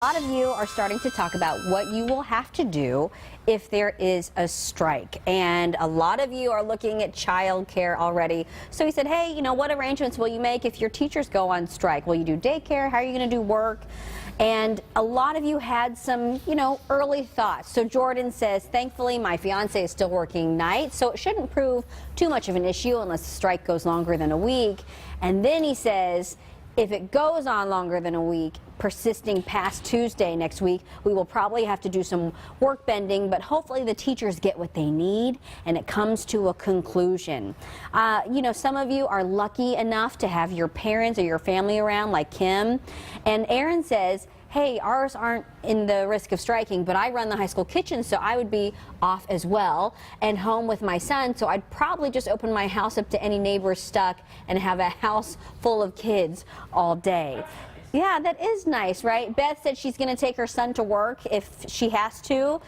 A lot of you are starting to talk about what you will have to do if there is a strike, and a lot of you are looking at childcare already. So he said, hey, what arrangements will you make if your teachers go on strike? Will you do daycare? How are you going to do work? And a lot of you had some, early thoughts. So Jordan says, thankfully, my fiance is still working nights, so it shouldn't prove too much of an issue unless the strike goes longer than a week. And then he says, if it goes on longer than a week, persisting past Tuesday next week, we will probably have to do some work bending, but hopefully the teachers get what they need and it comes to a conclusion. Some of you are lucky enough to have your parents or your family around, like Kim. And Aaron says, hey, ours aren't in the risk of striking, but I run the high school kitchen, so I would be off as well and home with my son, so I'd probably just open my house up to any neighbors stuck and have a house full of kids all day. Yeah, that is nice, right? Beth said she's going to take her son to work if she has to.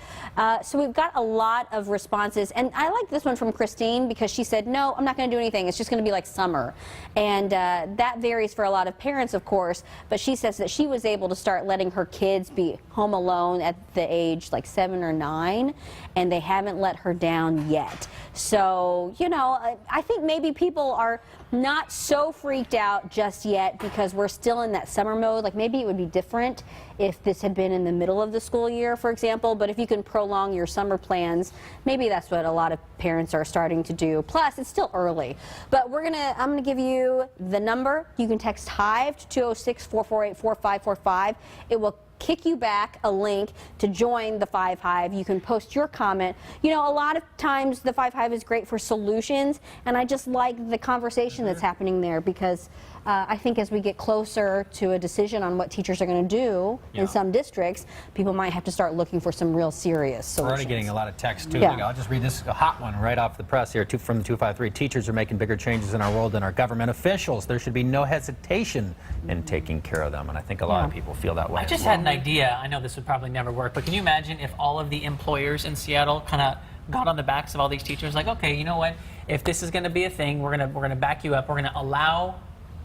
So we've got a lot of responses. And I like this one from Christine because she said, no, I'm not going to do anything. It's just going to be like summer. And that varies for a lot of parents, of course. But she says that she was able to start letting her kids be home alone at the age like 7 or 9. And they haven't let her down yet. So, I think maybe people are not so freaked out just yet because we're still in that summer mode. Like maybe it would be different if this had been in the middle of the school year, for example, but if you can prolong your summer plans, maybe that's what a lot of parents are starting to do. Plus, it's still early. But I'm gonna give you the number. You can text Hive to 206-448-4545. It will kick you back a link to join the 5 Hive. You can post your comment. A lot of times the 5 Hive is great for solutions, and I just like the conversation that's happening there because I think as we get closer to a decision on what teachers are going to do in some districts, people might have to start looking for some real serious solutions. We're already getting a lot of text too. Yeah. I'll just read this hot one right off the press here from the 253. Teachers are making bigger changes in our world than our government officials. There should be no hesitation in taking care of them, and I think a lot of people feel that way. I just had an idea. I know this would probably never work, but can you imagine if all of the employers in Seattle kind of got on the backs of all these teachers, like, okay, you know what? If this is going to be a thing, we're going to back you up. We're going to allow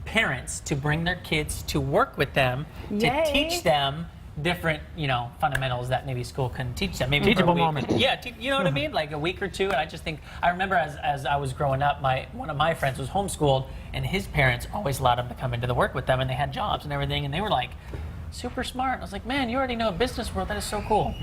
parents to bring their kids to work with them to teach them different, fundamentals that maybe school couldn't teach them. Maybe teachable moment. Yeah, you know what I mean? Like a week or two. And I just think, I remember as I was growing up, one of my friends was homeschooled, and his parents always allowed him to come into the work with them, and they had jobs and everything, and they were like super smart. I was like, man, you already know a business world. That is so cool.